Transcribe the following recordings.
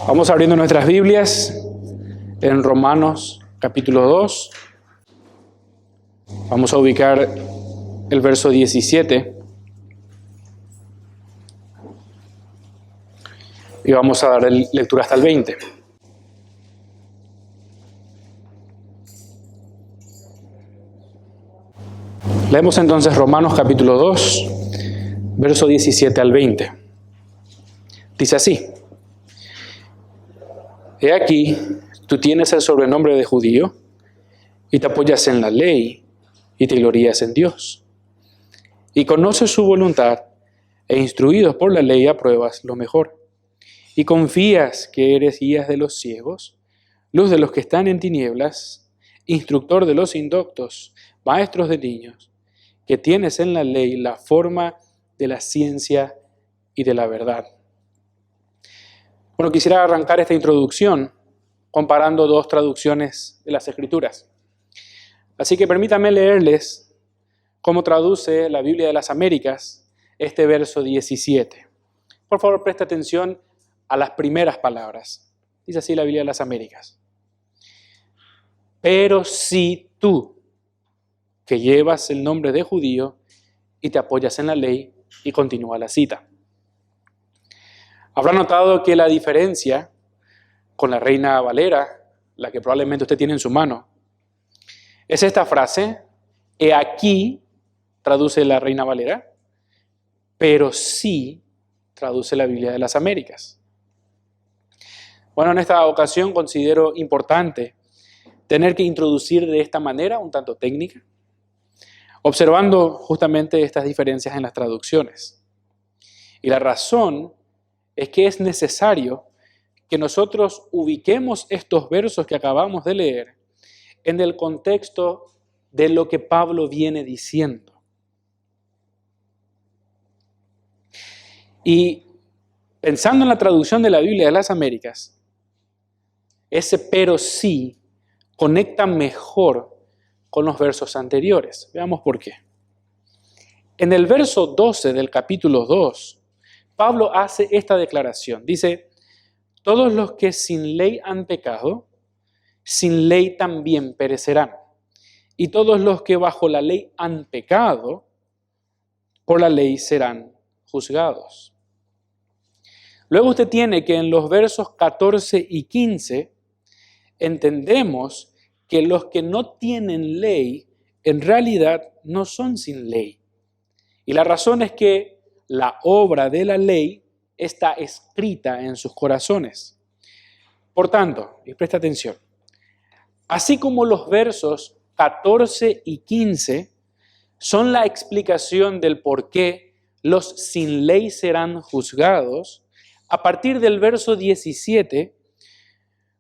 Vamos abriendo nuestras Biblias en Romanos capítulo 2. Vamos a ubicar el verso 17. Y vamos a dar lectura hasta el 20. Leemos entonces Romanos capítulo 2, verso 17 al 20. Dice así: He aquí, tú tienes el sobrenombre de judío, y te apoyas en la ley, y te glorías en Dios. Y conoces su voluntad, e instruidos por la ley apruebas lo mejor. Y confías que eres guía de los ciegos, luz de los que están en tinieblas, instructor de los indoctos, maestros de niños, que tienes en la ley la forma de la ciencia y de la verdad. Bueno, quisiera arrancar esta introducción comparando dos traducciones de las Escrituras. Así que permítanme leerles cómo traduce la Biblia de las Américas este verso 17. Por favor, presta atención a las primeras palabras. Dice así la Biblia de las Américas: Pero si tú, que llevas el nombre de judío y te apoyas en la ley, y continúa la cita. Habrá notado que la diferencia con la Reina Valera, la que probablemente usted tiene en su mano, es esta frase: he aquí, traduce la Reina Valera, pero sí, traduce la Biblia de las Américas. Bueno, en esta ocasión considero importante tener que introducir de esta manera, un tanto técnica, observando justamente estas diferencias en las traducciones. Y la razón es que es necesario que nosotros ubiquemos estos versos que acabamos de leer en el contexto de lo que Pablo viene diciendo. Y pensando en la traducción de la Biblia de las Américas, ese pero sí conecta mejor con los versos anteriores. Veamos por qué. En el verso 12 del capítulo 2, Pablo hace esta declaración. Dice: todos los que sin ley han pecado, sin ley también perecerán. Y todos los que bajo la ley han pecado, por la ley serán juzgados. Luego usted tiene que en los versos 14 y 15 entendemos que los que no tienen ley en realidad no son sin ley. Y la razón es que la obra de la ley está escrita en sus corazones. Por tanto, y presta atención, así como los versos 14 y 15 son la explicación del por qué los sin ley serán juzgados, a partir del verso 17,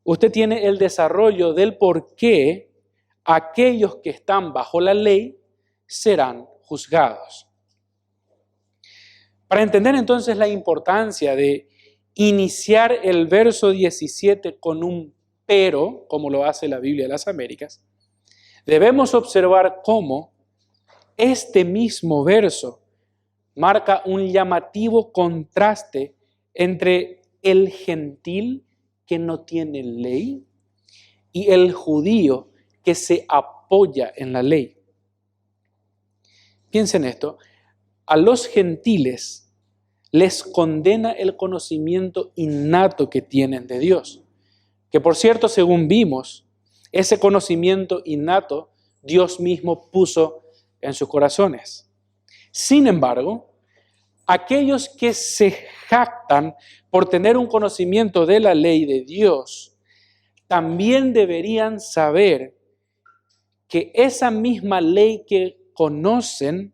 usted tiene el desarrollo del por qué aquellos que están bajo la ley serán juzgados. Para entender entonces la importancia de iniciar el verso 17 con un pero, como lo hace la Biblia de las Américas, debemos observar cómo este mismo verso marca un llamativo contraste entre el gentil que no tiene ley y el judío que se apoya en la ley. Piensen esto: a los gentiles les condena el conocimiento innato que tienen de Dios. Que por cierto, según vimos, ese conocimiento innato Dios mismo puso en sus corazones. Sin embargo, aquellos que se jactan por tener un conocimiento de la ley de Dios, también deberían saber que esa misma ley que conocen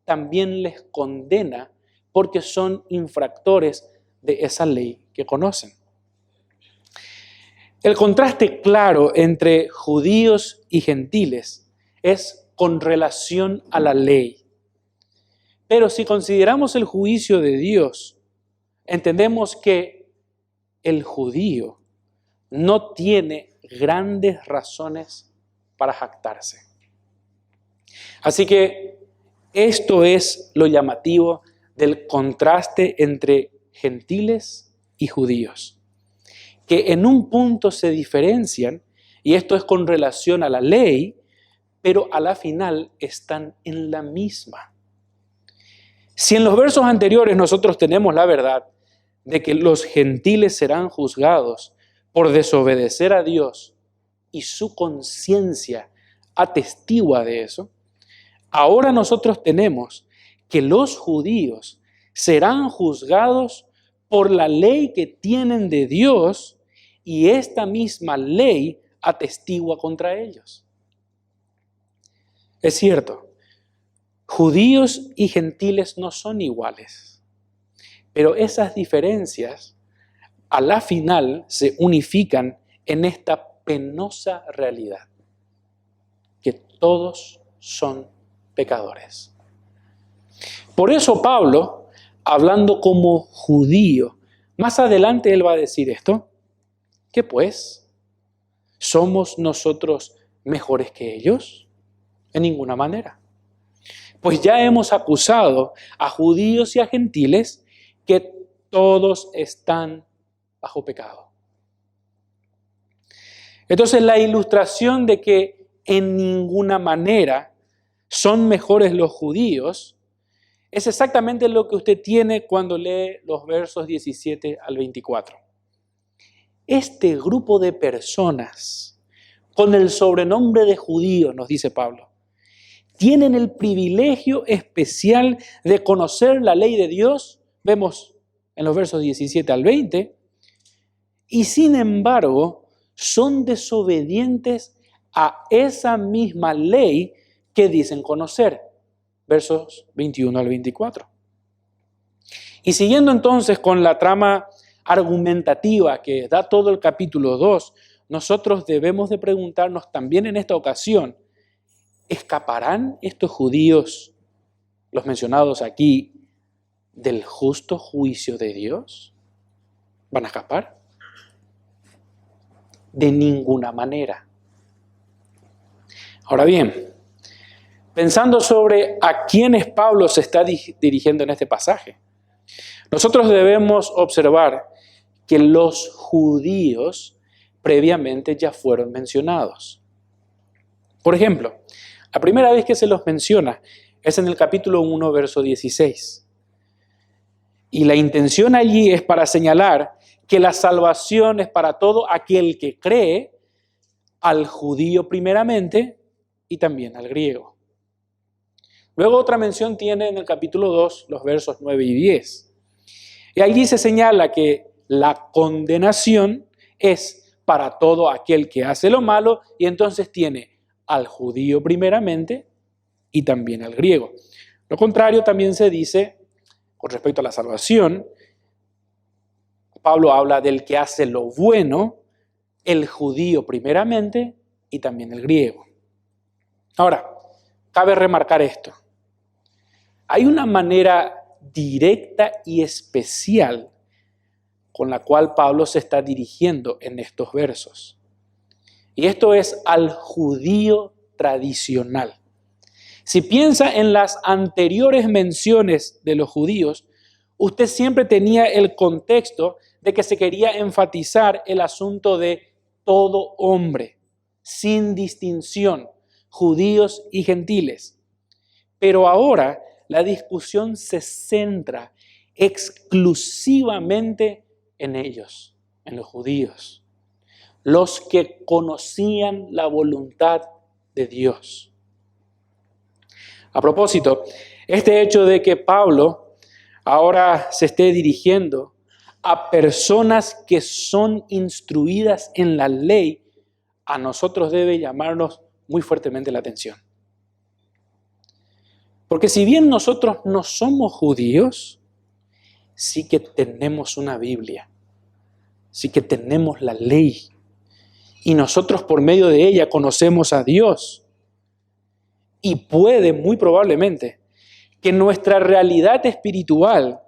también les condena porque son infractores de esa ley que conocen. El contraste claro entre judíos y gentiles es con relación a la ley. Pero si consideramos el juicio de Dios, entendemos que el judío no tiene grandes razones para jactarse. Así que esto es lo llamativo del contraste entre gentiles y judíos. que en un punto se diferencian, y esto es con relación a la ley, pero a la final están en la misma. Si en los versos anteriores nosotros tenemos la verdad de que los gentiles serán juzgados por desobedecer a Dios y su conciencia atestigua de eso, ahora nosotros tenemos que los judíos serán juzgados por la ley que tienen de Dios y esta misma ley atestigua contra ellos. Es cierto, judíos y gentiles no son iguales, pero esas diferencias a la final se unifican en esta penosa realidad, que todos son pecadores. Por eso Pablo, hablando como judío, más adelante él va a decir esto, ¿qué pues? ¿Somos nosotros mejores que ellos? En ninguna manera. Pues ya hemos acusado a judíos y a gentiles que todos están bajo pecado. Entonces la ilustración de que en ninguna manera son mejores los judíos es exactamente lo que usted tiene cuando lee los versos 17 al 24. Este grupo de personas con el sobrenombre de judíos, nos dice Pablo, tienen el privilegio especial de conocer la ley de Dios, vemos en los versos 17 al 20, y sin embargo son desobedientes a esa misma ley que dicen conocer, versos 21 al 24. Y siguiendo entonces con la trama argumentativa que da todo el capítulo 2, nosotros debemos de preguntarnos también en esta ocasión, ¿escaparán estos judíos, los mencionados aquí, del justo juicio de Dios? ¿Van a escapar? De ninguna manera. Ahora bien, pensando sobre a quiénes Pablo se está dirigiendo en este pasaje, nosotros debemos observar que los judíos previamente ya fueron mencionados. Por ejemplo, la primera vez que se los menciona es en el capítulo 1, verso 16. Y la intención allí es para señalar que la salvación es para todo aquel que cree, al judío primeramente y también al griego. Luego otra mención tiene en el capítulo 2 los versos 9 y 10. Y allí se señala que la condenación es para todo aquel que hace lo malo y entonces tiene al judío primeramente y también al griego. Lo contrario también se dice con respecto a la salvación. Pablo habla del que hace lo bueno, el judío primeramente y también el griego. Ahora, cabe remarcar esto. Hay una manera directa y especial con la cual Pablo se está dirigiendo en estos versos. Y esto es al judío tradicional. Si piensa en las anteriores menciones de los judíos, usted siempre tenía el contexto de que se quería enfatizar el asunto de todo hombre, sin distinción, judíos y gentiles. Pero ahora la discusión se centra exclusivamente en ellos, en los judíos, los que conocían la voluntad de Dios. A propósito, este hecho de que Pablo ahora se esté dirigiendo a personas que son instruidas en la ley, a nosotros debe llamarnos muy fuertemente la atención. Porque si bien nosotros no somos judíos, sí que tenemos una Biblia, sí que tenemos la ley, y nosotros por medio de ella conocemos a Dios. Y puede, muy probablemente, que nuestra realidad espiritual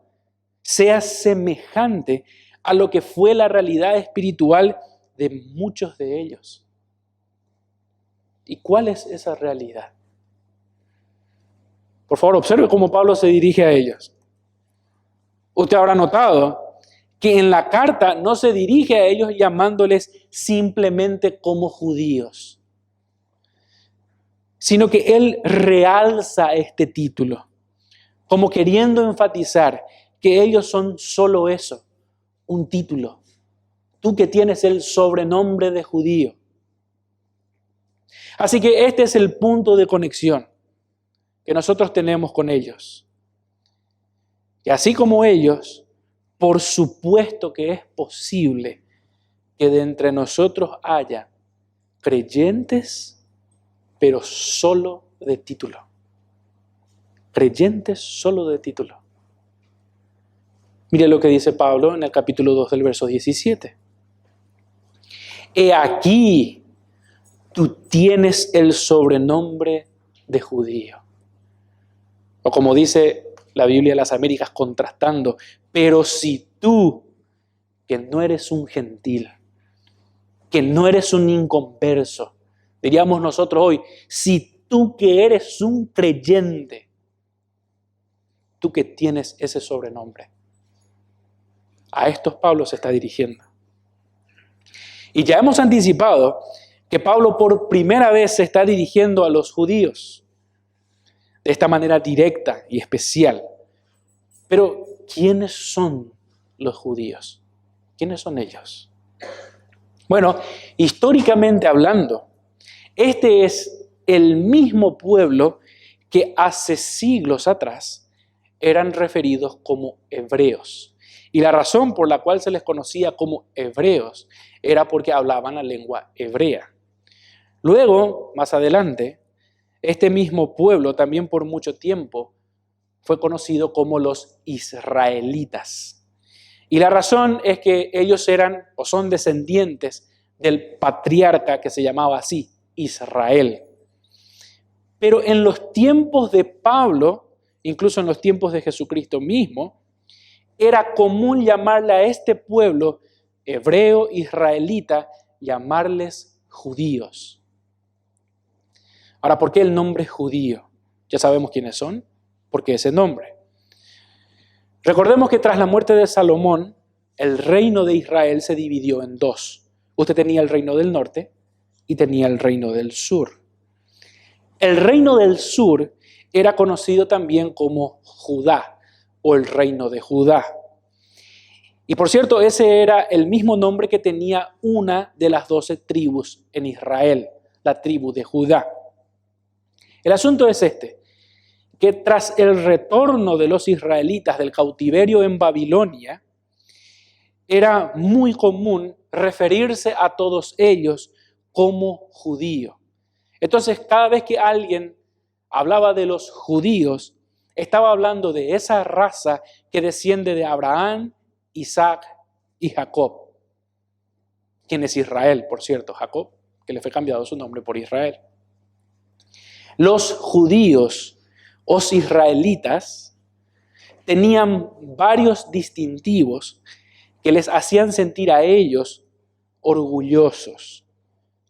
sea semejante a lo que fue la realidad espiritual de muchos de ellos. ¿Y cuál es esa realidad? Por favor, observe cómo Pablo se dirige a ellos. Usted habrá notado que en la carta no se dirige a ellos llamándoles simplemente como judíos, sino que él realza este título, como queriendo enfatizar que ellos son solo eso, un título. Tú que tienes el sobrenombre de judío. Así que este es el punto de conexión que nosotros tenemos con ellos. Y así como ellos, por supuesto que es posible que de entre nosotros haya creyentes, pero solo de título. Creyentes solo de título. Mire lo que dice Pablo en el capítulo 2 del verso 17. He aquí, tú tienes el sobrenombre de judío. O como dice la Biblia de las Américas contrastando, pero si tú, que no eres un gentil, que no eres un inconverso, diríamos nosotros hoy, si tú que eres un creyente, tú que tienes ese sobrenombre. A estos Pablo se está dirigiendo. Y ya hemos anticipado que Pablo por primera vez se está dirigiendo a los judíos de esta manera directa y especial. Pero, ¿quiénes son los judíos? ¿Quiénes son ellos? Bueno, históricamente hablando, este es el mismo pueblo que hace siglos atrás eran referidos como hebreos. Y la razón por la cual se les conocía como hebreos era porque hablaban la lengua hebrea. Luego, más adelante, este mismo pueblo también por mucho tiempo fue conocido como los israelitas. Y la razón es que ellos eran o son descendientes del patriarca que se llamaba así, Israel. Pero en los tiempos de Pablo, incluso en los tiempos de Jesucristo mismo, era común llamarle a este pueblo hebreo, israelita, llamarles judíos. Ahora, ¿por qué el nombre judío? Ya sabemos quiénes son. ¿Por qué ese nombre? Recordemos que tras la muerte de Salomón, el reino de Israel se dividió en dos. Usted tenía el reino del norte y tenía el reino del sur. El reino del sur era conocido también como Judá o el reino de Judá. Y por cierto, ese era el mismo nombre que tenía una de las 12 tribus en Israel, la tribu de Judá. El asunto es este, que tras el retorno de los israelitas del cautiverio en Babilonia, era muy común referirse a todos ellos como judío. Entonces, cada vez que alguien hablaba de los judíos, estaba hablando de esa raza que desciende de Abraham, Isaac y Jacob. ¿Quién es Israel, por cierto? Jacob, que le fue cambiado su nombre por Israel. Los judíos, los israelitas, tenían varios distintivos que les hacían sentir a ellos orgullosos,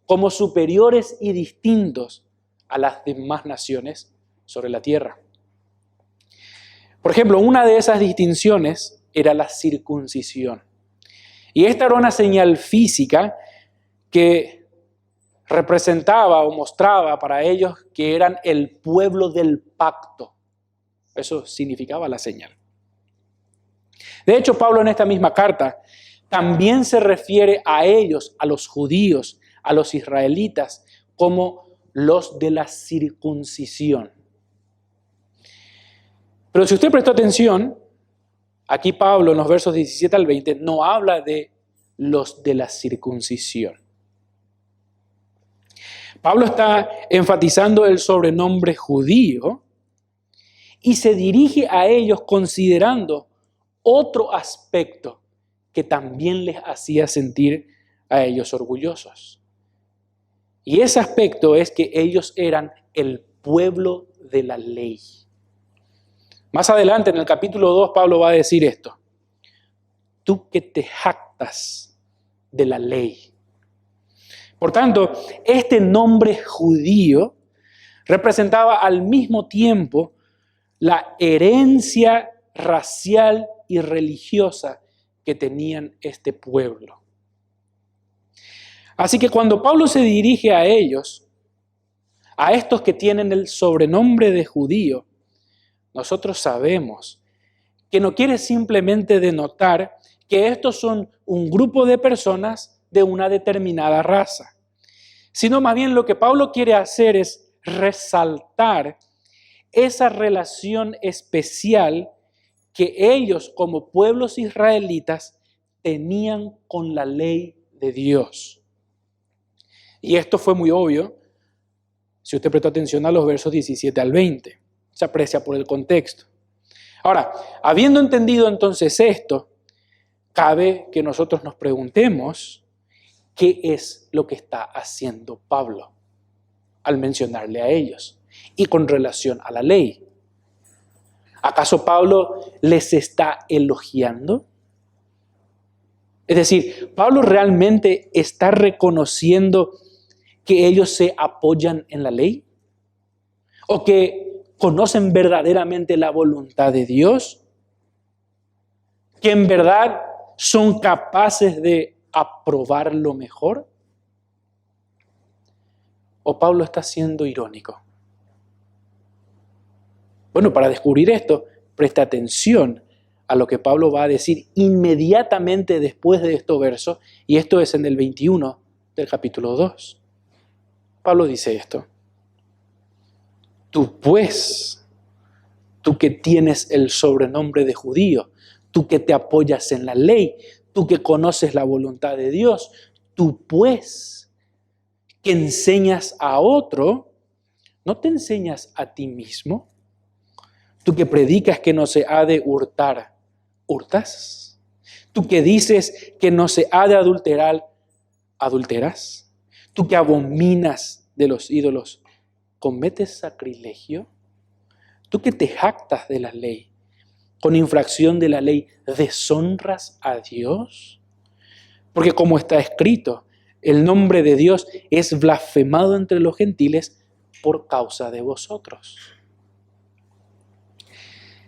como superiores y distintos a las demás naciones sobre la tierra. Por ejemplo, una de esas distinciones era la circuncisión. Y esta era una señal física que representaba o mostraba para ellos que eran el pueblo del pacto. Eso significaba la señal. De hecho, Pablo en esta misma carta también se refiere a ellos, a los judíos, a los israelitas, como los de la circuncisión. Pero si usted prestó atención, aquí Pablo en los versos 17 al 20 no habla de los de la circuncisión. Pablo está enfatizando el sobrenombre judío y se dirige a ellos considerando otro aspecto que también les hacía sentir a ellos orgullosos. Y ese aspecto es que ellos eran el pueblo de la ley. Más adelante en el capítulo 2 Pablo va a decir esto. Tú que te jactas de la ley. Por tanto, este nombre judío representaba al mismo tiempo la herencia racial y religiosa que que tenían este pueblo. Así que cuando Pablo se dirige a ellos, a estos que tienen el sobrenombre de judío, nosotros sabemos que no quiere simplemente denotar que estos son un grupo de personas de una determinada raza, sino más bien lo que Pablo quiere hacer es resaltar esa relación especial que ellos como pueblos israelitas tenían con la ley de Dios. Y esto fue muy obvio si usted prestó atención a los versos 17 al 20. Se aprecia por el contexto. Ahora, habiendo entendido entonces esto, cabe que nosotros nos preguntemos qué es lo que está haciendo Pablo al mencionarle a ellos y con relación a la ley. ¿Acaso Pablo les está elogiando? Es decir, ¿Pablo realmente está reconociendo que ellos se apoyan en la ley? ¿O que conocen verdaderamente la voluntad de Dios? ¿Que en verdad son capaces de aprobar lo mejor? ¿O Pablo está siendo irónico? Bueno, para descubrir esto, presta atención a lo que Pablo va a decir inmediatamente después de estos versos, y esto es en el 21 del capítulo 2. Pablo dice esto: tú pues, tú que tienes el sobrenombre de judío, tú que te apoyas en la ley, tú que conoces la voluntad de Dios, tú pues, que enseñas a otro, ¿no te enseñas a ti mismo? Tú que predicas que no se ha de hurtar, ¿hurtas? Tú que dices que no se ha de adulterar, ¿adulteras? Tú que abominas de los ídolos, ¿cometes sacrilegio? Tú que te jactas de la ley, con infracción de la ley, ¿deshonras a Dios? Porque como está escrito, el nombre de Dios es blasfemado entre los gentiles por causa de vosotros.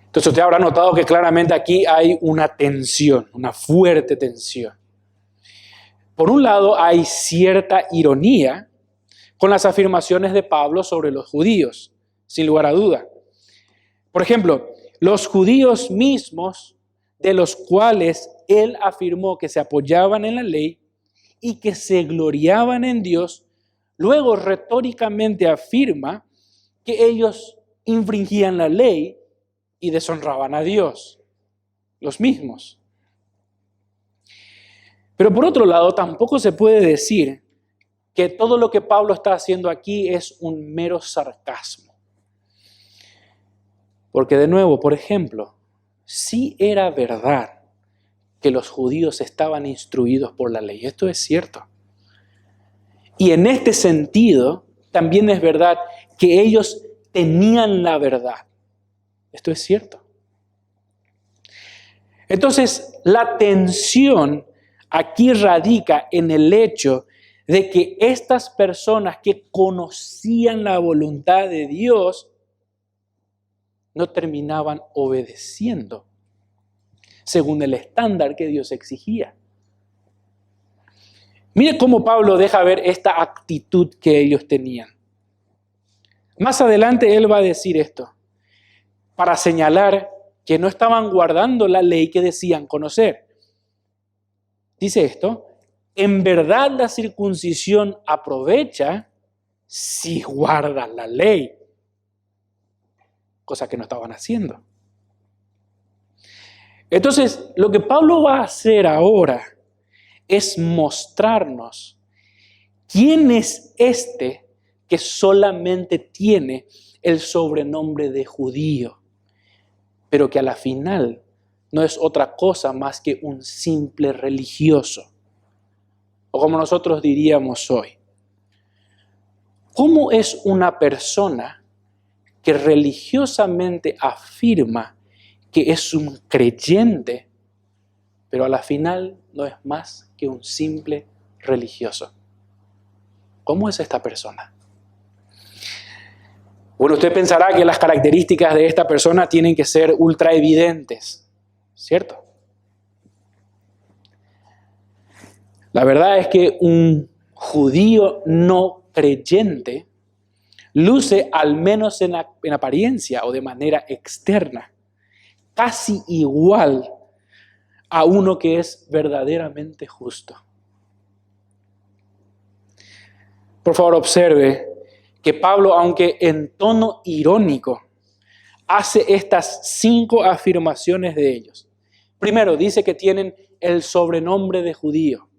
Entonces usted habrá notado que claramente aquí hay una tensión, una fuerte tensión. Por un lado hay cierta ironía con las afirmaciones de Pablo sobre los judíos, sin lugar a duda. Por ejemplo, los judíos mismos, de los cuales él afirmó que se apoyaban en la ley y que se gloriaban en Dios, luego retóricamente afirma que ellos infringían la ley y deshonraban a Dios, los mismos. Pero por otro lado, tampoco se puede decir que todo lo que Pablo está haciendo aquí es un mero sarcasmo. Porque de nuevo, por ejemplo, sí era verdad que los judíos estaban instruidos por la ley. Esto es cierto. Y en este sentido, también es verdad que ellos tenían la verdad. Esto es cierto. Entonces, la tensión aquí radica en el hecho de que estas personas que conocían la voluntad de Dios no terminaban obedeciendo según el estándar que Dios exigía. Mire cómo Pablo deja ver esta actitud que ellos tenían. Más adelante él va a decir esto, para señalar que no estaban guardando la ley que decían conocer. Dice esto: en verdad la circuncisión aprovecha si guardan la ley, cosa que no estaban haciendo. Entonces, lo que Pablo va a hacer ahora es mostrarnos quién es este que solamente tiene el sobrenombre de judío, pero que a la final no es otra cosa más que un simple religioso, o como nosotros diríamos hoy. ¿Cómo es una persona que religiosamente afirma que es un creyente, pero a la final no es más que un simple religioso? ¿Cómo es esta persona? Bueno, usted pensará que las características de esta persona tienen que ser ultra evidentes, ¿cierto? La verdad es que un judío no creyente luce, al menos en apariencia o de manera externa, casi igual a uno que es verdaderamente justo. Por favor, observe que Pablo, aunque en tono irónico, hace estas 5 afirmaciones de ellos. Primero, dice que tienen el sobrenombre de judío.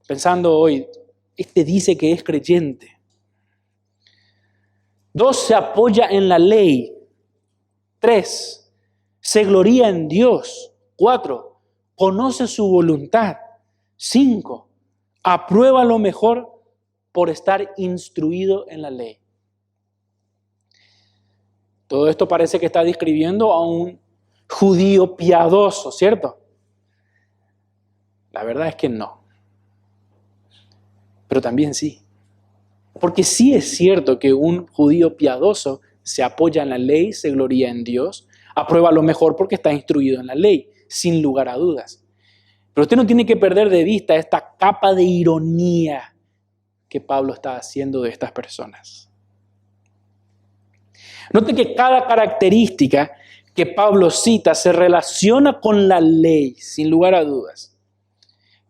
Pensando hoy, este dice que es creyente. 2, se apoya en la ley. 3, se gloría en Dios. 4, conoce su voluntad. 5, aprueba lo mejor por estar instruido en la ley. Todo esto parece que está describiendo a un judío piadoso, ¿cierto? La verdad es que no. Pero también sí. Porque sí es cierto que un judío piadoso se apoya en la ley, se gloría en Dios, aprueba lo mejor porque está instruido en la ley, sin lugar a dudas. Pero usted no tiene que perder de vista esta capa de ironía que Pablo está haciendo de estas personas. Note que cada característica que Pablo cita se relaciona con la ley, sin lugar a dudas.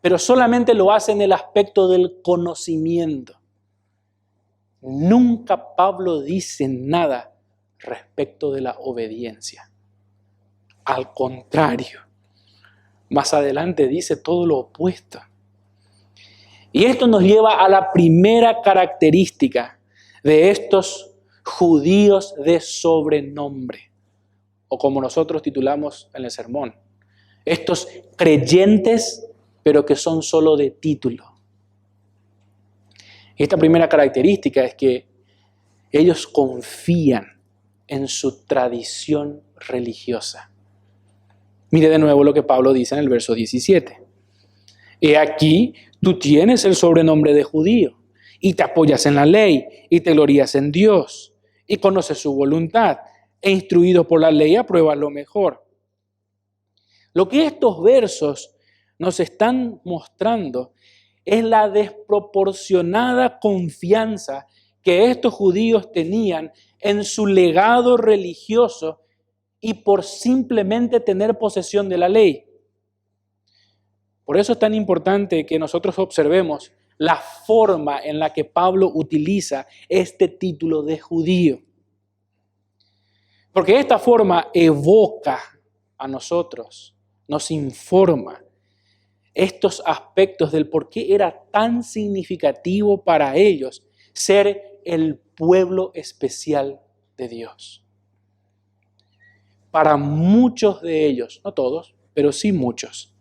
Pero solamente lo hace en el aspecto del conocimiento. Nunca Pablo dice nada respecto de la obediencia. Al contrario, más adelante dice todo lo opuesto. Y esto nos lleva a la primera característica de estos judíos de sobrenombre, o como nosotros titulamos en el sermón, estos creyentes, pero que son solo de título. Esta primera característica es que ellos confían en su tradición religiosa. Mire de nuevo lo que Pablo dice en el verso 17. He aquí, tú tienes el sobrenombre de judío, y te apoyas en la ley, y te glorías en Dios, y conoces su voluntad, e instruido por la ley apruebas lo mejor. Lo que estos versos nos están mostrando es la desproporcionada confianza que estos judíos tenían en su legado religioso y por simplemente tener posesión de la ley. Por eso es tan importante que nosotros observemos la forma en la que Pablo utiliza este título de judío. Porque esta forma evoca a nosotros, nos informa estos aspectos del por qué era tan significativo para ellos ser el pueblo especial de Dios. Para muchos de ellos, no todos, pero sí muchos,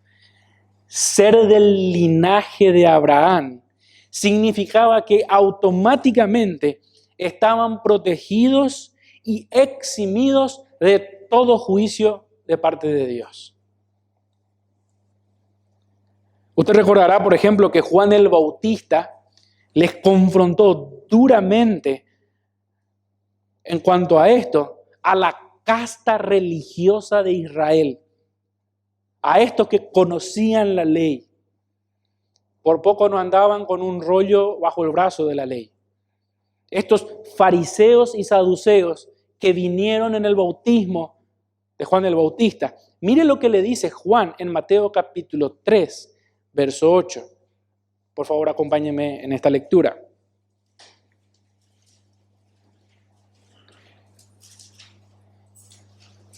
ser del linaje de Abraham significaba que automáticamente estaban protegidos y eximidos de todo juicio de parte de Dios. Usted recordará, por ejemplo, que Juan el Bautista les confrontó duramente en cuanto a esto, a la casta religiosa de Israel, a estos que conocían la ley. Por poco no andaban con un rollo bajo el brazo de la ley. Estos fariseos y saduceos que vinieron en el bautismo de Juan el Bautista. Mire lo que le dice Juan en Mateo capítulo 3, verso 8. Por favor, acompáñeme en esta lectura.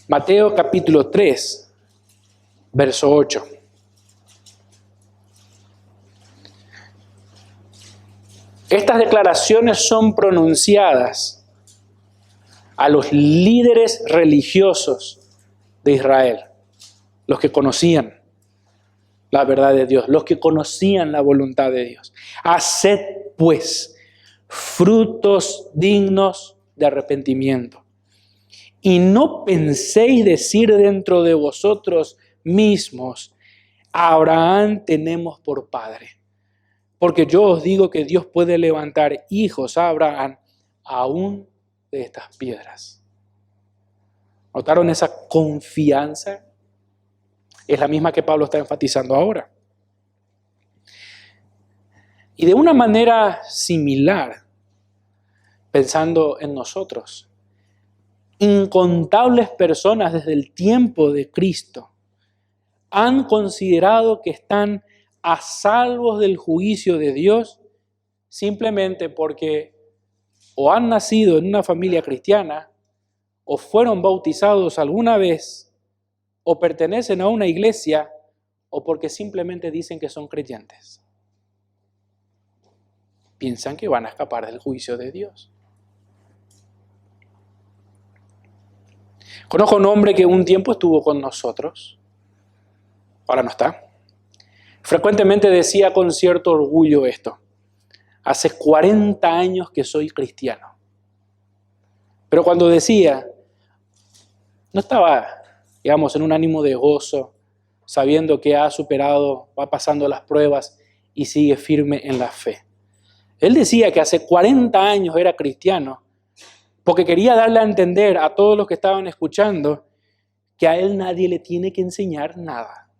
Mateo capítulo 3, verso 8. Estas declaraciones son pronunciadas a los líderes religiosos de Israel, los que conocían la verdad de Dios, los que conocían la voluntad de Dios. Haced, pues, frutos dignos de arrepentimiento. Y no penséis decir dentro de vosotros mismos, a Abraham tenemos por padre. Porque yo os digo que Dios puede levantar hijos a Abraham aún de estas piedras. ¿Notaron esa confianza? Es la misma que Pablo está enfatizando ahora. Y de una manera similar, pensando en nosotros, incontables personas desde el tiempo de Cristo han considerado que están a salvos del juicio de Dios simplemente porque o han nacido en una familia cristiana, o fueron bautizados alguna vez, o pertenecen a una iglesia, o porque simplemente dicen que son creyentes. Piensan que van a escapar del juicio de Dios. Conozco a un hombre que un tiempo estuvo con nosotros, ahora no está. Frecuentemente decía con cierto orgullo esto: hace 40 años que soy cristiano. Pero cuando decía, no estaba, digamos, en un ánimo de gozo, sabiendo que ha superado, va pasando las pruebas y sigue firme en la fe. Él decía que hace 40 años era cristiano porque quería darle a entender a todos los que estaban escuchando que a él nadie le tiene que enseñar nada,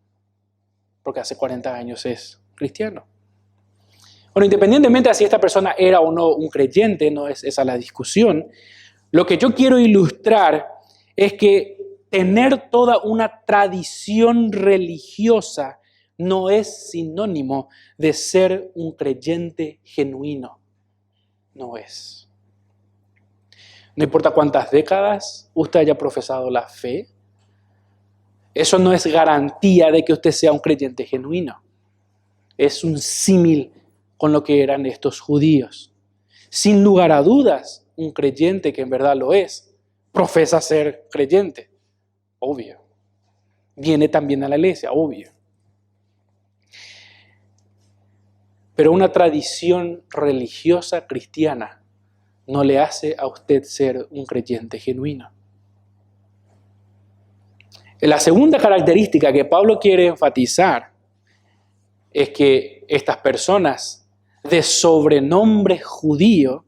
porque hace 40 años es cristiano. Bueno, independientemente de si esta persona era o no un creyente, no es esa la discusión, lo que yo quiero ilustrar es que tener toda una tradición religiosa no es sinónimo de ser un creyente genuino. No es. No importa cuántas décadas usted haya profesado la fe, eso no es garantía de que usted sea un creyente genuino. Es un símil con lo que eran estos judíos. Sin lugar a dudas, un creyente que en verdad lo es, profesa ser creyente, obvio. Viene también a la iglesia, obvio. Pero una tradición religiosa cristiana no le hace a usted ser un creyente genuino. La segunda característica que Pablo quiere enfatizar es que estas personas de sobrenombre judío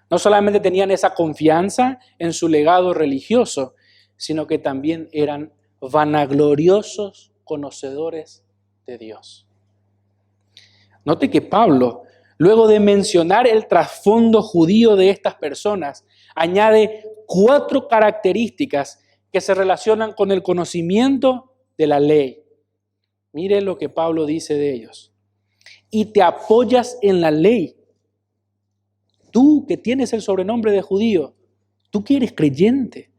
no solamente tenían esa confianza en su legado religioso, sino que también eran vanagloriosos conocedores de Dios. Note que Pablo, luego de mencionar el trasfondo judío de estas personas, añade 4 características que se relacionan con el conocimiento de la ley. Mire lo que Pablo dice de ellos. Y te apoyas en la ley. Tú que tienes el sobrenombre de judío, tú que eres creyente,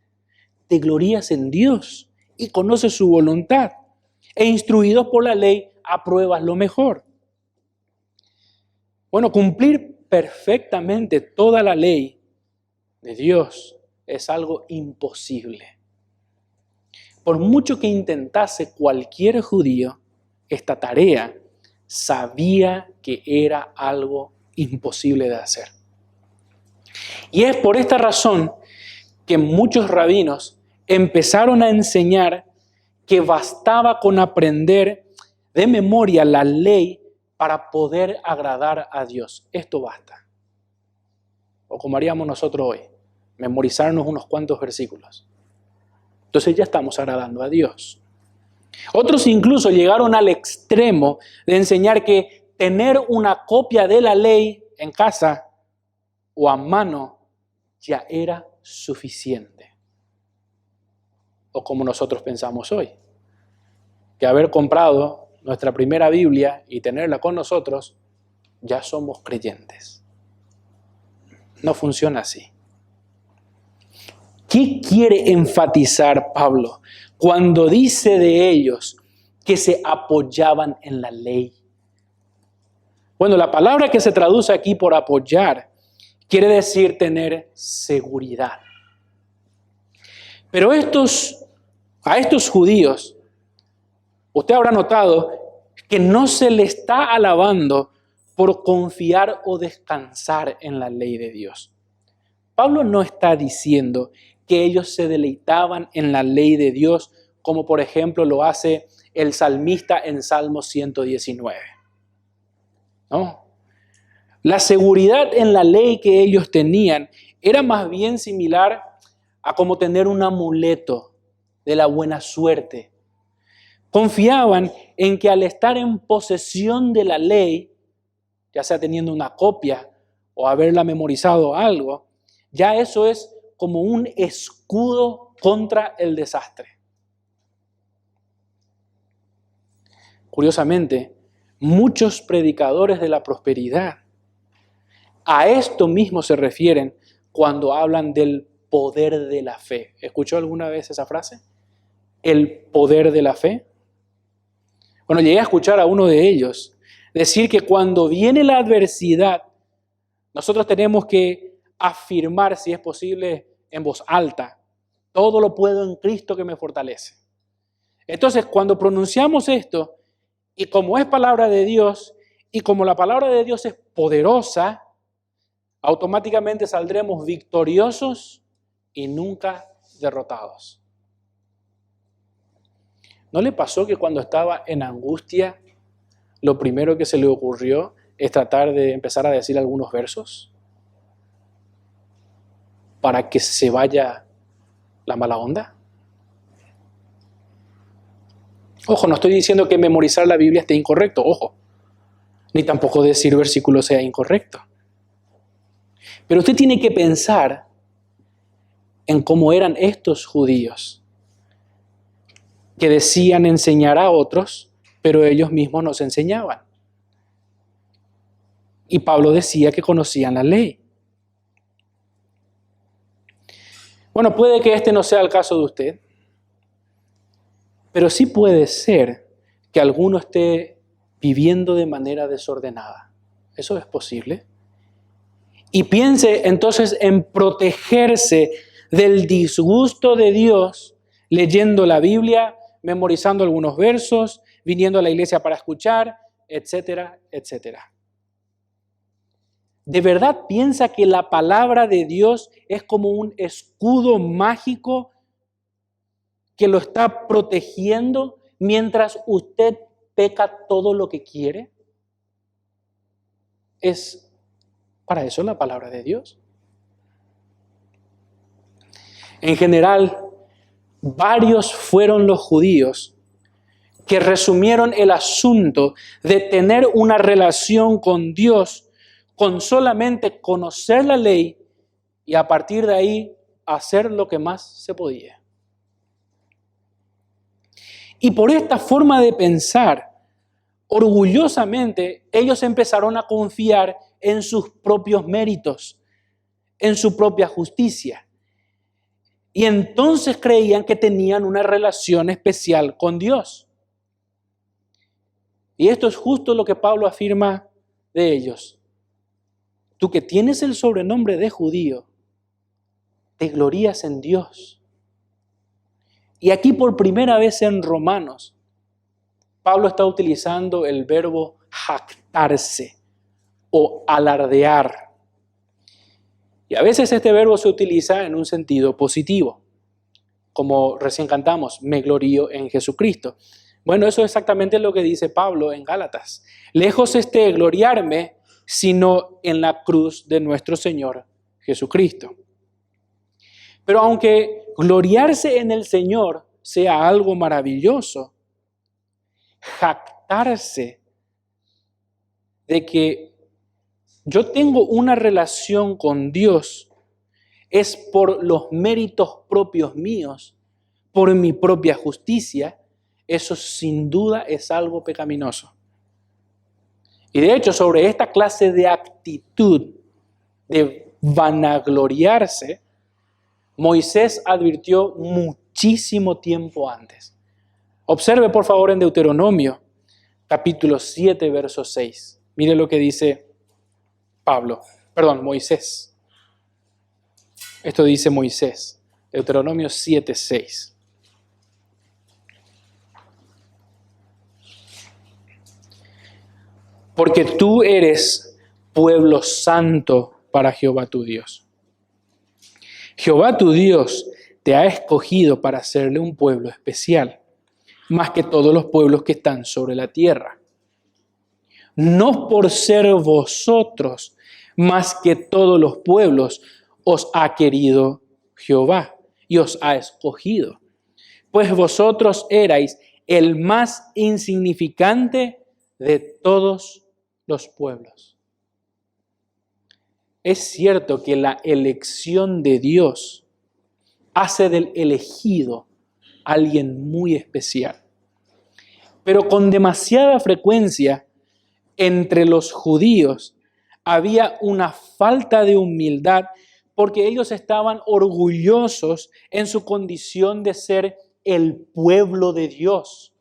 te glorías en Dios y conoces su voluntad. E instruido por la ley, apruebas lo mejor. Bueno, cumplir perfectamente toda la ley de Dios es algo imposible. Por mucho que intentase cualquier judío, esta tarea sabía que era algo imposible de hacer. Y es por esta razón que muchos rabinos empezaron a enseñar que bastaba con aprender de memoria la ley para poder agradar a Dios. Esto basta. O como haríamos nosotros hoy, memorizarnos unos cuantos versículos. Entonces ya estamos agradando a Dios. Otros incluso llegaron al extremo de enseñar que tener una copia de la ley en casa o a mano ya era suficiente. O como nosotros pensamos hoy, que haber comprado nuestra primera Biblia y tenerla con nosotros, ya somos creyentes. No funciona así. ¿Qué quiere enfatizar Pablo cuando dice de ellos que se apoyaban en la ley? Bueno, la palabra que se traduce aquí por apoyar quiere decir tener seguridad. Pero a estos judíos, usted habrá notado que no se le está alabando por confiar o descansar en la ley de Dios. Pablo no está diciendo que ellos se deleitaban en la ley de Dios, como por ejemplo lo hace el salmista en Salmo 119. No. La seguridad en la ley que ellos tenían era más bien similar a como tener un amuleto de la buena suerte. Confiaban en que al estar en posesión de la ley, ya sea teniendo una copia o haberla memorizado algo, ya eso es como un escudo contra el desastre. Curiosamente, muchos predicadores de la prosperidad a esto mismo se refieren cuando hablan del poder de la fe. ¿Escuchó alguna vez esa frase? El poder de la fe. Bueno, llegué a escuchar a uno de ellos decir que cuando viene la adversidad, nosotros tenemos que afirmar, si es posible, en voz alta: todo lo puedo en Cristo que me fortalece. Entonces, cuando pronunciamos esto, y como es palabra de Dios, y como la palabra de Dios es poderosa, automáticamente saldremos victoriosos y nunca derrotados. ¿No le pasó que cuando estaba en angustia, lo primero que se le ocurrió es tratar de empezar a decir algunos versos para que se vaya la mala onda? Ojo, no estoy diciendo que memorizar la Biblia esté incorrecto, ojo, ni tampoco decir versículos sea incorrecto. Pero usted tiene que pensar en cómo eran estos judíos que decían enseñar a otros, pero ellos mismos no se enseñaban. Y Pablo decía que conocían la ley. Bueno, puede que este no sea el caso de usted, pero sí puede ser que alguno esté viviendo de manera desordenada. ¿Eso es posible? Y piense entonces en protegerse del disgusto de Dios leyendo la Biblia, memorizando algunos versos, viniendo a la iglesia para escuchar, etcétera, etcétera. ¿De verdad piensa que la palabra de Dios es como un escudo mágico que lo está protegiendo mientras usted peca todo lo que quiere? ¿Es para eso la palabra de Dios? En general, varios fueron los judíos que resumieron el asunto de tener una relación con Dios con solamente conocer la ley y a partir de ahí hacer lo que más se podía. Y por esta forma de pensar, orgullosamente ellos empezaron a confiar en sus propios méritos, en su propia justicia. Y entonces creían que tenían una relación especial con Dios. Y esto es justo lo que Pablo afirma de ellos. Tú que tienes el sobrenombre de judío, te glorías en Dios. Y aquí por primera vez en Romanos, Pablo está utilizando el verbo jactarse o alardear. Y a veces este verbo se utiliza en un sentido positivo, como recién cantamos, me glorío en Jesucristo. Bueno, eso es exactamente lo que dice Pablo en Gálatas. Lejos esté de gloriarme, sino en la cruz de nuestro Señor Jesucristo. Pero aunque gloriarse en el Señor sea algo maravilloso, jactarse de que yo tengo una relación con Dios es por los méritos propios míos, por mi propia justicia, eso sin duda es algo pecaminoso. Y de hecho, sobre esta clase de actitud de vanagloriarse, Moisés advirtió muchísimo tiempo antes. Observe por favor en Deuteronomio, capítulo 7, verso 6. Mire lo que dice Moisés. Esto dice Moisés, Deuteronomio 7, 6. Porque tú eres pueblo santo para Jehová tu Dios. Jehová tu Dios te ha escogido para hacerle un pueblo especial, más que todos los pueblos que están sobre la tierra. No por ser vosotros más que todos los pueblos os ha querido Jehová y os ha escogido, pues vosotros erais el más insignificante de todos los pueblos. Es cierto que la elección de Dios hace del elegido alguien muy especial. Pero con demasiada frecuencia entre los judíos había una falta de humildad porque ellos estaban orgullosos en su condición de ser el pueblo de Dios.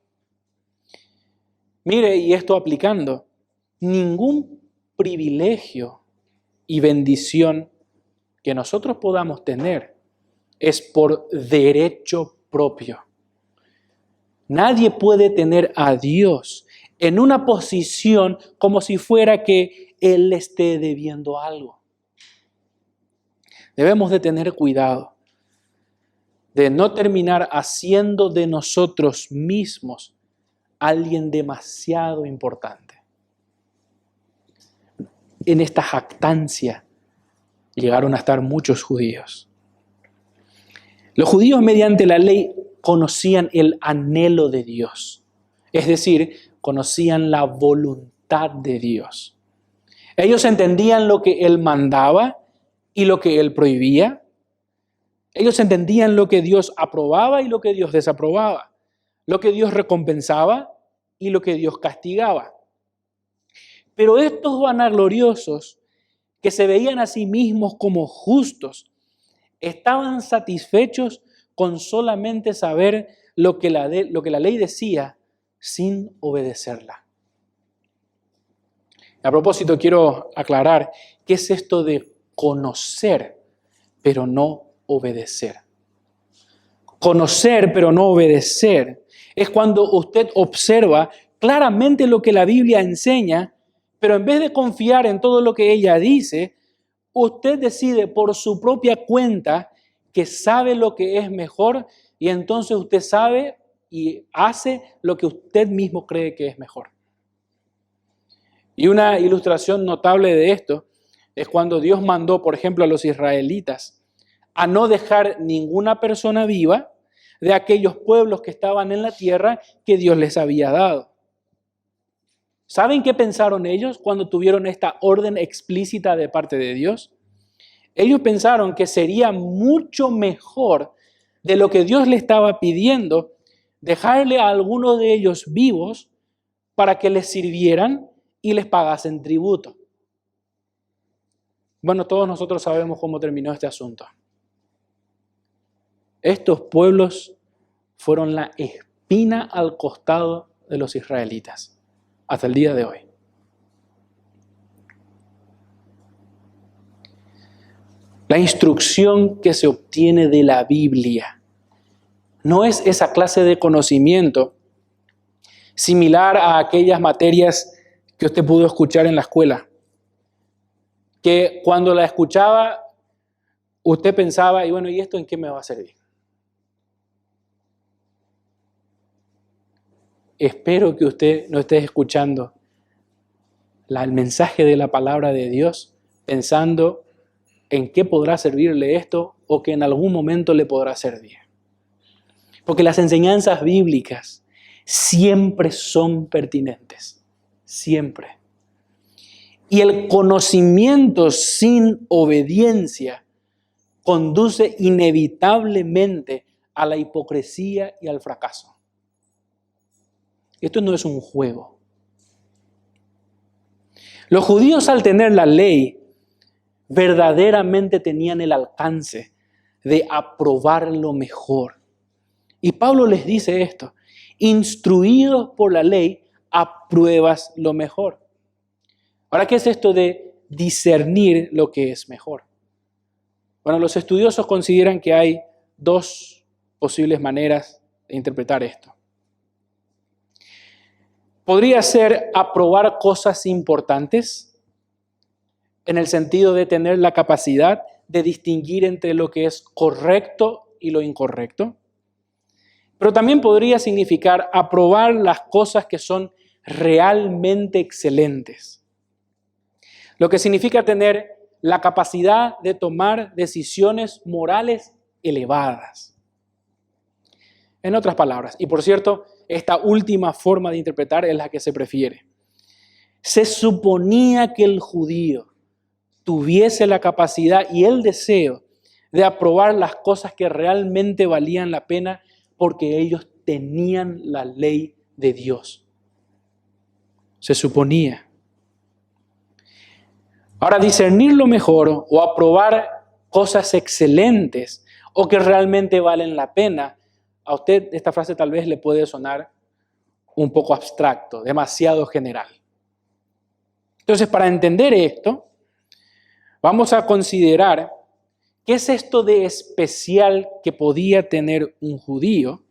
Mire, y esto aplicando, ningún privilegio y bendición que nosotros podamos tener es por derecho propio. Nadie puede tener a Dios en una posición como si fuera que Él le esté debiendo algo. Debemos de tener cuidado de no terminar haciendo de nosotros mismos alguien demasiado importante. En esta jactancia llegaron a estar muchos judíos. Los judíos mediante la ley conocían el anhelo de Dios, es decir, conocían la voluntad de Dios. Ellos entendían lo que Él mandaba y lo que Él prohibía. Ellos entendían lo que Dios aprobaba y lo que Dios desaprobaba, lo que Dios recompensaba y lo que Dios castigaba. Pero estos vanagloriosos, que se veían a sí mismos como justos, estaban satisfechos con solamente saber lo que la ley decía sin obedecerla. A propósito, quiero aclarar qué es esto de conocer, pero no obedecer. Conocer, pero no obedecer, es cuando usted observa claramente lo que la Biblia enseña, pero en vez de confiar en todo lo que ella dice, usted decide por su propia cuenta que sabe lo que es mejor y entonces usted sabe y hace lo que usted mismo cree que es mejor. Y una ilustración notable de esto es cuando Dios mandó, por ejemplo, a los israelitas a no dejar ninguna persona viva de aquellos pueblos que estaban en la tierra que Dios les había dado. ¿Saben qué pensaron ellos cuando tuvieron esta orden explícita de parte de Dios? Ellos pensaron que sería mucho mejor de lo que Dios le estaba pidiendo dejarle a algunos de ellos vivos para que les sirvieran y les pagasen tributo. Bueno, todos nosotros sabemos cómo terminó este asunto. Estos pueblos fueron la espina al costado de los israelitas hasta el día de hoy. La instrucción que se obtiene de la Biblia no es esa clase de conocimiento similar a aquellas materias que usted pudo escuchar en la escuela, que cuando la escuchaba usted pensaba, y bueno, ¿y esto en qué me va a servir? Espero que usted no esté escuchando el mensaje de la palabra de Dios pensando en qué podrá servirle esto o que en algún momento le podrá servir. Porque las enseñanzas bíblicas siempre son pertinentes, siempre. Y el conocimiento sin obediencia conduce inevitablemente a la hipocresía y al fracaso. Esto no es un juego. Los judíos, al tener la ley, verdaderamente tenían el alcance de aprobar lo mejor. Y Pablo les dice esto: instruidos por la ley, apruebas lo mejor. Ahora, ¿qué es esto de discernir lo que es mejor? Bueno, los estudiosos consideran que hay dos posibles maneras de interpretar esto. Podría ser aprobar cosas importantes, en el sentido de tener la capacidad de distinguir entre lo que es correcto y lo incorrecto. Pero también podría significar aprobar las cosas que son realmente excelentes. Lo que significa tener la capacidad de tomar decisiones morales elevadas. En otras palabras, y por cierto, esta última forma de interpretar es la que se prefiere. Se suponía que el judío tuviese la capacidad y el deseo de aprobar las cosas que realmente valían la pena porque ellos tenían la ley de Dios. Se suponía. Ahora, discernir lo mejor o aprobar cosas excelentes o que realmente valen la pena, a usted esta frase tal vez le puede sonar un poco abstracto, demasiado general. Entonces, para entender esto, vamos a considerar qué es esto de especial que podía tener un judío,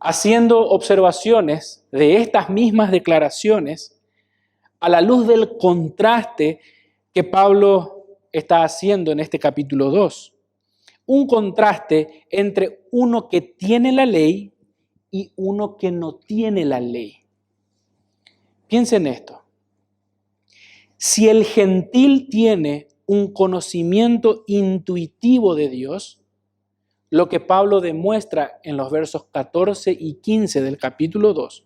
haciendo observaciones de estas mismas declaraciones a la luz del contraste que Pablo está haciendo en este capítulo 2. Un contraste entre uno que tiene la ley y uno que no tiene la ley. Piensen en esto. Si el gentil tiene un conocimiento intuitivo de Dios, lo que Pablo demuestra en los versos 14 y 15 del capítulo 2,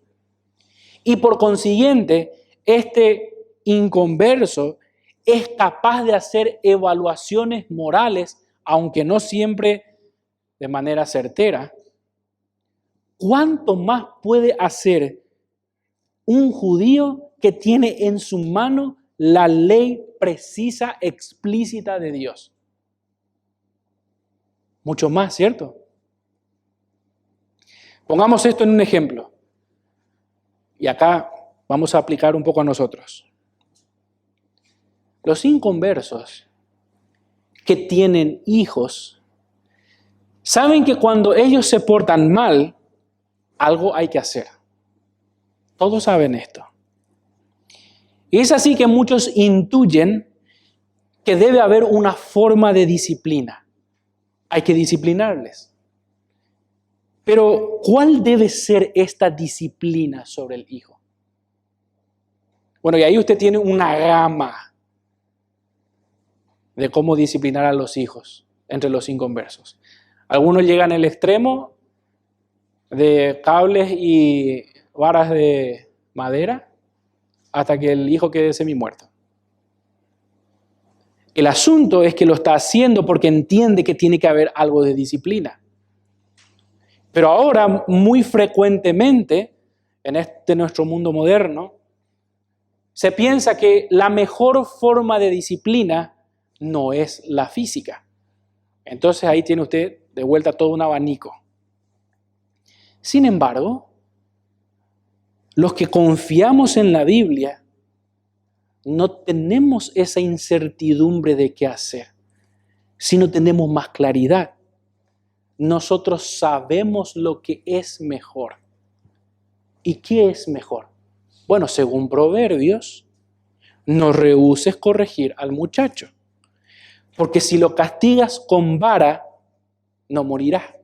y por consiguiente, este inconverso es capaz de hacer evaluaciones morales, aunque no siempre de manera certera, ¿cuánto más puede hacer un judío que tiene en su mano la ley precisa, explícita de Dios? Mucho más, ¿cierto? Pongamos esto en un ejemplo. Y acá vamos a aplicar un poco a nosotros. Los inconversos que tienen hijos saben que cuando ellos se portan mal, algo hay que hacer. Todos saben esto. Y es así que muchos intuyen que debe haber una forma de disciplina. Hay que disciplinarles. Pero, ¿cuál debe ser esta disciplina sobre el hijo? Bueno, y ahí usted tiene una gama de cómo disciplinar a los hijos entre los inconversos. Algunos llegan al extremo de cables y varas de madera hasta que el hijo quede semimuerto. El asunto es que lo está haciendo porque entiende que tiene que haber algo de disciplina. Pero ahora, muy frecuentemente, en nuestro mundo moderno, se piensa que la mejor forma de disciplina no es la física. Entonces ahí tiene usted de vuelta todo un abanico. Sin embargo, los que confiamos en la Biblia no tenemos esa incertidumbre de qué hacer, sino tenemos más claridad. Nosotros sabemos lo que es mejor. ¿Y qué es mejor? Bueno, según Proverbios, no rehúses corregir al muchacho, porque si lo castigas con vara, no morirá.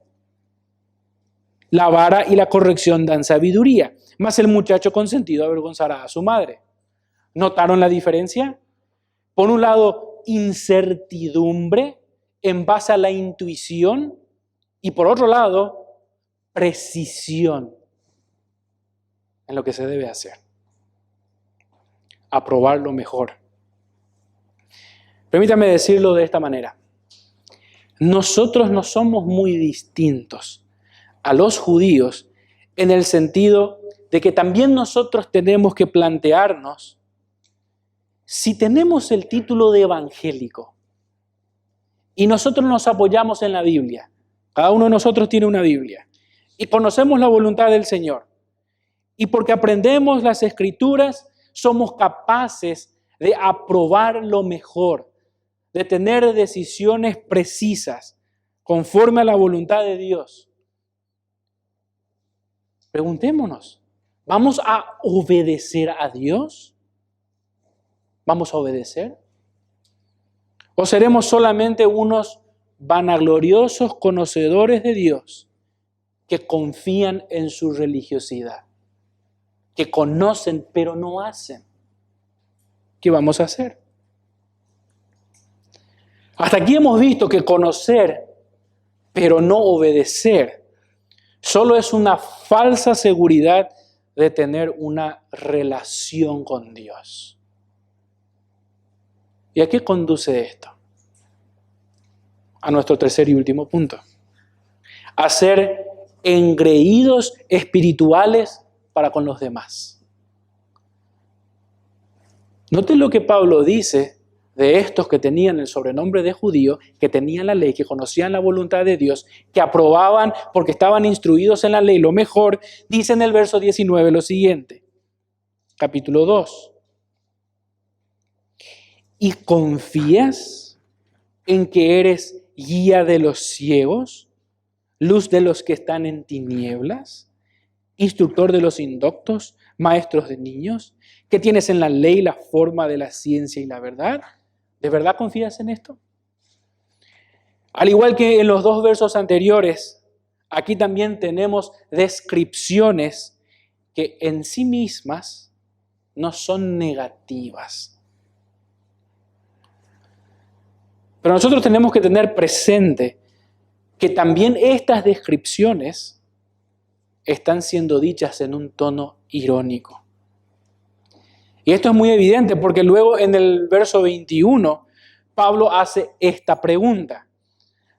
La vara y la corrección dan sabiduría, mas el muchacho consentido avergonzará a su madre. ¿Notaron la diferencia? Por un lado, incertidumbre en base a la intuición, y por otro lado, precisión en lo que se debe hacer. Aprobar lo mejor. Permítame decirlo de esta manera. Nosotros no somos muy distintos a los judíos en el sentido de que también nosotros tenemos que plantearnos si tenemos el título de evangélico y nosotros nos apoyamos en la Biblia. Cada uno de nosotros tiene una Biblia y conocemos la voluntad del Señor. Y porque aprendemos las Escrituras, somos capaces de aprobar lo mejor, de tener decisiones precisas conforme a la voluntad de Dios. Preguntémonos, ¿vamos a obedecer a Dios? ¿Vamos a obedecer? ¿O seremos solamente unos vanagloriosos conocedores de Dios que confían en su religiosidad, que conocen pero no hacen? ¿Qué vamos a hacer? Hasta aquí hemos visto que conocer pero no obedecer solo es una falsa seguridad de tener una relación con Dios. ¿Y a qué conduce esto? A nuestro tercer y último punto. A ser engreídos espirituales para con los demás. Noten lo que Pablo dice de estos que tenían el sobrenombre de judío, que tenían la ley, que conocían la voluntad de Dios, que aprobaban porque estaban instruidos en la ley lo mejor. Dice en el verso 19 lo siguiente, capítulo 2. ¿Y confías en que eres guía de los ciegos, luz de los que están en tinieblas, instructor de los indoctos, maestros de niños, que tienes en la ley la forma de la ciencia y la verdad? ¿De verdad confías en esto? Al igual que en los dos versos anteriores, aquí también tenemos descripciones que en sí mismas no son negativas. Pero nosotros tenemos que tener presente que también estas descripciones están siendo dichas en un tono irónico. Y esto es muy evidente porque luego en el verso 21, Pablo hace esta pregunta.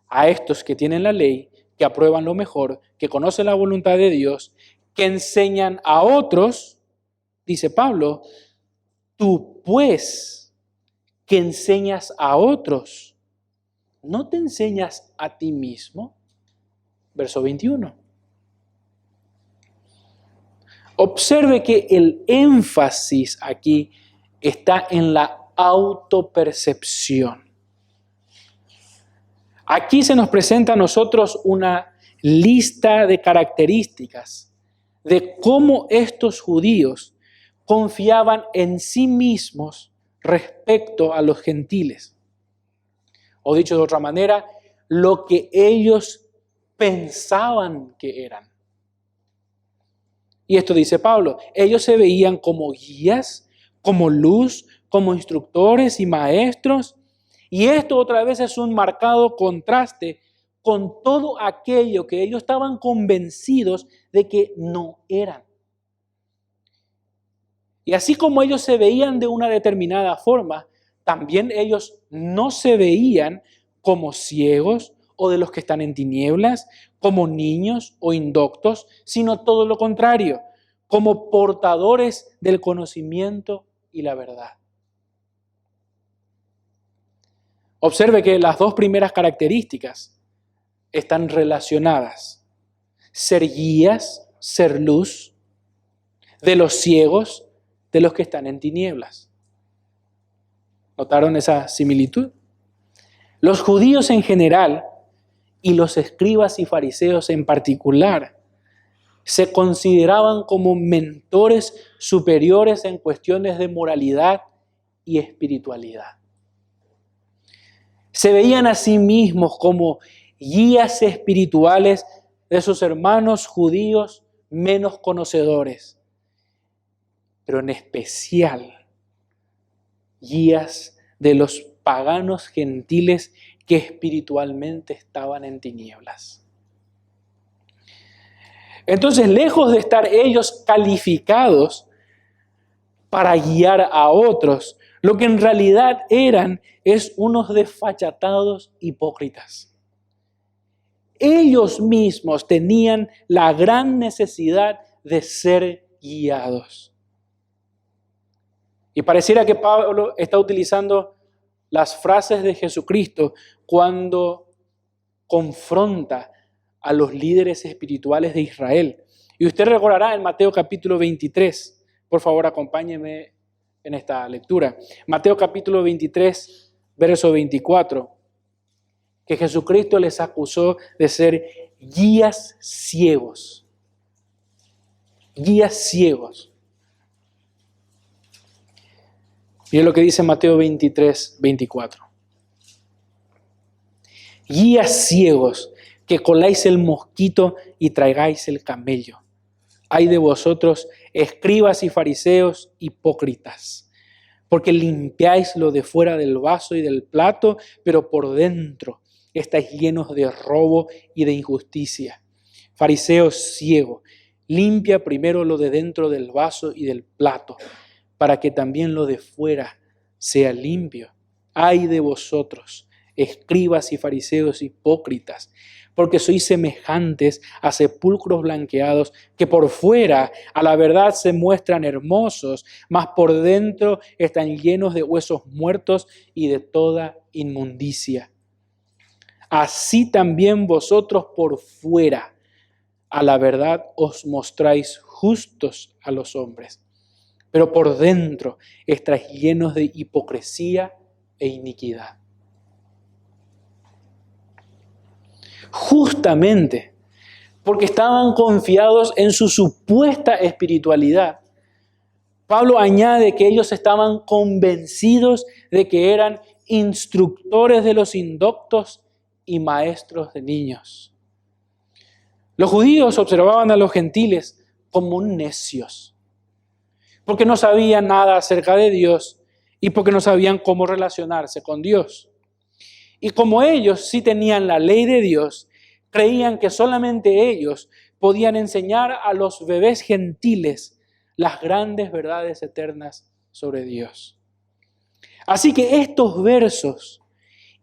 A estos que tienen la ley, que aprueban lo mejor, que conocen la voluntad de Dios, que enseñan a otros, dice Pablo, tú pues, que enseñas a otros, ¿no te enseñas a ti mismo? Verso 21. Observe que el énfasis aquí está en la autopercepción. Aquí se nos presenta a nosotros una lista de características de cómo estos judíos confiaban en sí mismos respecto a los gentiles. O dicho de otra manera, lo que ellos pensaban que eran. Y esto dice Pablo, ellos se veían como guías, como luz, como instructores y maestros. Y esto otra vez es un marcado contraste con todo aquello que ellos estaban convencidos de que no eran. Y así como ellos se veían de una determinada forma, también ellos no se veían como ciegos o de los que están en tinieblas, como niños o indoctos, sino todo lo contrario, como portadores del conocimiento y la verdad. Observe que las dos primeras características están relacionadas. Ser guías, ser luz, de los ciegos, de los que están en tinieblas. ¿Notaron esa similitud? Los judíos en general y los escribas y fariseos en particular se consideraban como mentores superiores en cuestiones de moralidad y espiritualidad. Se veían a sí mismos como guías espirituales de sus hermanos judíos menos conocedores, pero en especial guías de los paganos gentiles que espiritualmente estaban en tinieblas. Entonces, lejos de estar ellos calificados para guiar a otros, lo que en realidad eran es unos desfachatados hipócritas. Ellos mismos tenían la gran necesidad de ser guiados. Y pareciera que Pablo está utilizando las frases de Jesucristo cuando confronta a los líderes espirituales de Israel. Y usted recordará en Mateo capítulo 23. Por favor, acompáñeme en esta lectura. Mateo capítulo 23, verso 24. Que Jesucristo les acusó de ser guías ciegos. Guías ciegos. Miren lo que dice Mateo 23, 24. Guías ciegos, que coláis el mosquito y traigáis el camello. Ay de vosotros, escribas y fariseos hipócritas, porque limpiáis lo de fuera del vaso y del plato, pero por dentro estáis llenos de robo y de injusticia. Fariseo ciego, limpia primero lo de dentro del vaso y del plato, para que también lo de fuera sea limpio. Ay de vosotros, escribas y fariseos hipócritas, porque sois semejantes a sepulcros blanqueados, que por fuera a la verdad se muestran hermosos, mas por dentro están llenos de huesos muertos y de toda inmundicia. Así también vosotros por fuera a la verdad os mostráis justos a los hombres, pero por dentro estáis llenos de hipocresía e iniquidad. Justamente porque estaban confiados en su supuesta espiritualidad, Pablo añade que ellos estaban convencidos de que eran instructores de los indoctos y maestros de niños. Los judíos observaban a los gentiles como necios, porque no sabían nada acerca de Dios y porque no sabían cómo relacionarse con Dios. Y como ellos sí tenían la ley de Dios, creían que solamente ellos podían enseñar a los bebés gentiles las grandes verdades eternas sobre Dios. Así que estos versos,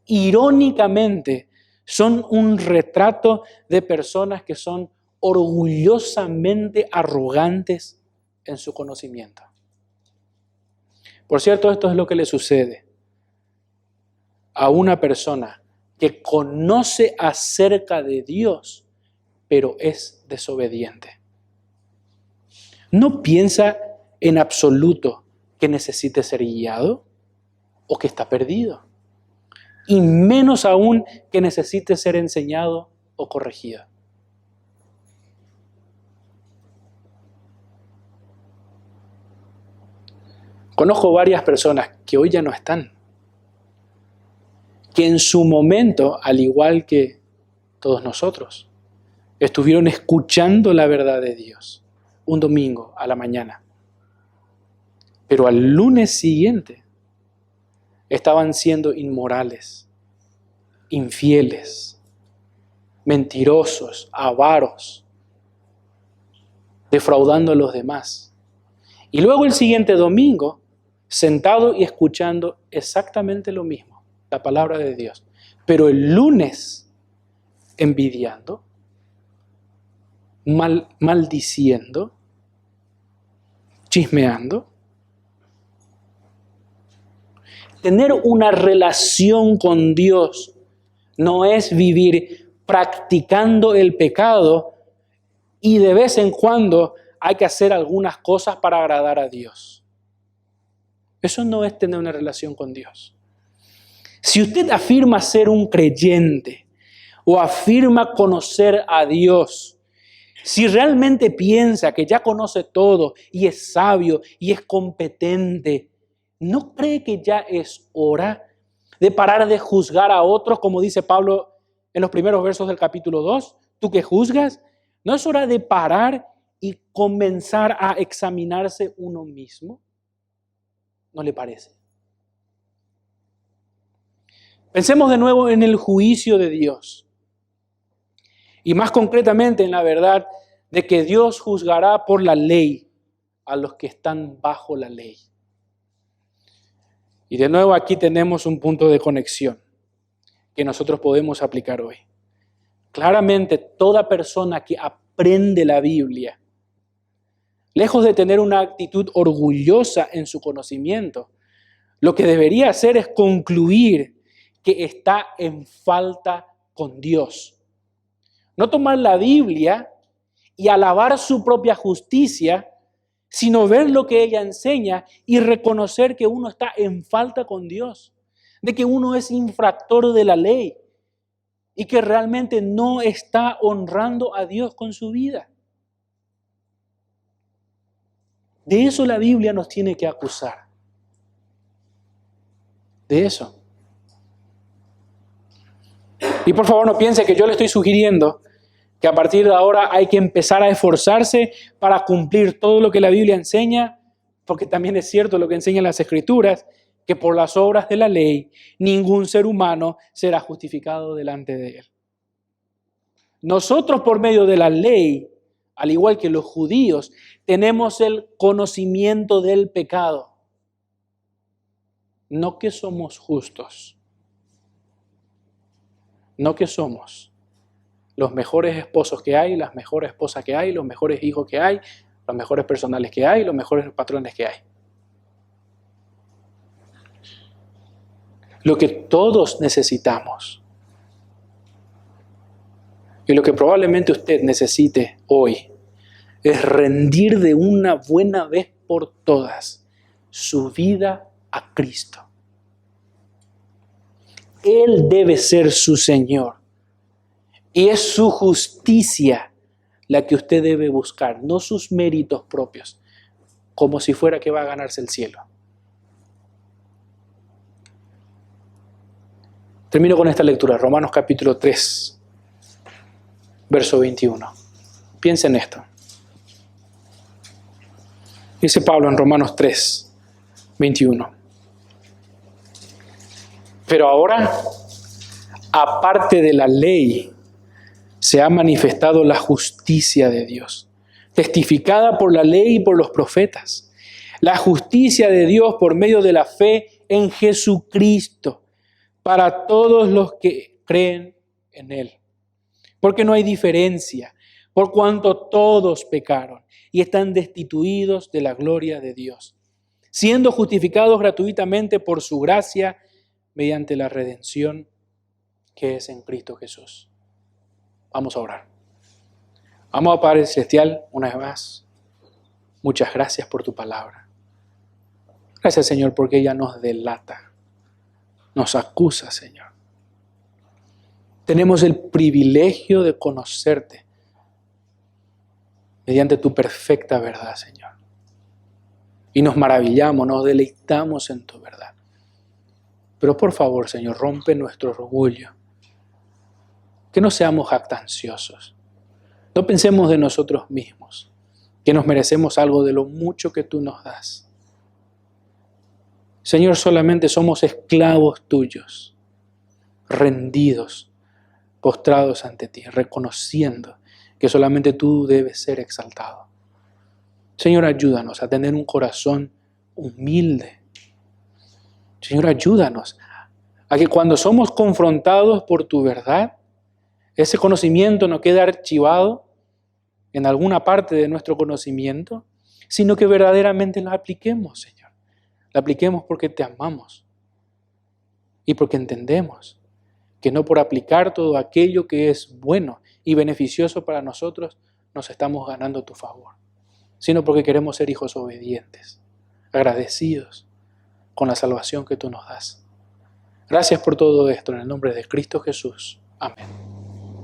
irónicamente, son un retrato de personas que son orgullosamente arrogantes en su conocimiento. Por cierto, esto es lo que le sucede a una persona que conoce acerca de Dios, pero es desobediente. No piensa en absoluto que necesite ser guiado o que está perdido, y menos aún que necesite ser enseñado o corregido. Conozco varias personas que hoy ya no están, que en su momento, al igual que todos nosotros, estuvieron escuchando la verdad de Dios un domingo a la mañana, pero al lunes siguiente estaban siendo inmorales, infieles, mentirosos, avaros, defraudando a los demás. Y luego el siguiente domingo, sentado y escuchando exactamente lo mismo, la palabra de Dios. Pero el lunes, envidiando, maldiciendo, chismeando. Tener una relación con Dios no es vivir practicando el pecado y de vez en cuando hay que hacer algunas cosas para agradar a Dios. Eso no es tener una relación con Dios. Si usted afirma ser un creyente o afirma conocer a Dios, si realmente piensa que ya conoce todo y es sabio y es competente, ¿no cree que ya es hora de parar de juzgar a otros, como dice Pablo en los primeros versos del capítulo 2? ¿Tú que juzgas? ¿No es hora de parar y comenzar a examinarse uno mismo? ¿No le parece? Pensemos de nuevo en el juicio de Dios. Y más concretamente en la verdad de que Dios juzgará por la ley a los que están bajo la ley. Y de nuevo aquí tenemos un punto de conexión que nosotros podemos aplicar hoy. Claramente toda persona que aprende la Biblia, lejos de tener una actitud orgullosa en su conocimiento, lo que debería hacer es concluir que está en falta con Dios. No tomar la Biblia y alabar su propia justicia, sino ver lo que ella enseña y reconocer que uno está en falta con Dios, de que uno es infractor de la ley y que realmente no está honrando a Dios con su vida. De eso la Biblia nos tiene que acusar. De eso. Y por favor no piense que yo le estoy sugiriendo que a partir de ahora hay que empezar a esforzarse para cumplir todo lo que la Biblia enseña, porque también es cierto lo que enseñan las Escrituras, que por las obras de la ley ningún ser humano será justificado delante de él. Nosotros por medio de la ley, al igual que los judíos, tenemos el conocimiento del pecado. no que somos justos, no que somos los mejores esposos que hay, las mejores esposas que hay, los mejores hijos que hay, los mejores personales que hay, los mejores patrones que hay. Lo que todos necesitamos y lo que probablemente usted necesite hoy es rendir de una buena vez por todas su vida a Cristo. Él debe ser su Señor y es su justicia la que usted debe buscar, no sus méritos propios, como si fuera que va a ganarse el cielo. Termino con esta lectura, Romanos capítulo 3, verso 21. Piensen en esto. Dice Pablo en Romanos 3, 21. Pero ahora, aparte de la ley, se ha manifestado la justicia de Dios, testificada por la ley y por los profetas. La justicia de Dios por medio de la fe en Jesucristo, para todos los que creen en Él. Porque no hay diferencia, por cuanto todos pecaron y están destituidos de la gloria de Dios, siendo justificados gratuitamente por su gracia mediante la redención que es en Cristo Jesús. Vamos a orar. Amado Padre Celestial, una vez más, muchas gracias por tu palabra. Gracias, Señor, porque ella nos delata. Nos acusa, Señor. Tenemos el privilegio de conocerte mediante tu perfecta verdad, Señor. Y nos maravillamos, nos deleitamos en tu verdad. Pero por favor, Señor, rompe nuestro orgullo. Que no seamos jactanciosos. No pensemos de nosotros mismos, que nos merecemos algo de lo mucho que tú nos das. Señor, solamente somos esclavos tuyos, rendidos, postrados ante ti, reconociendo que solamente tú debes ser exaltado. Señor, ayúdanos a tener un corazón humilde. Señor, ayúdanos a que cuando somos confrontados por tu verdad, ese conocimiento no quede archivado en alguna parte de nuestro conocimiento, sino que verdaderamente lo apliquemos, Señor. La apliquemos porque te amamos y porque entendemos que no por aplicar todo aquello que es bueno y beneficioso para nosotros nos estamos ganando tu favor, sino porque queremos ser hijos obedientes, agradecidos con la salvación que tú nos das. Gracias por todo esto en el nombre de Cristo Jesús. Amén.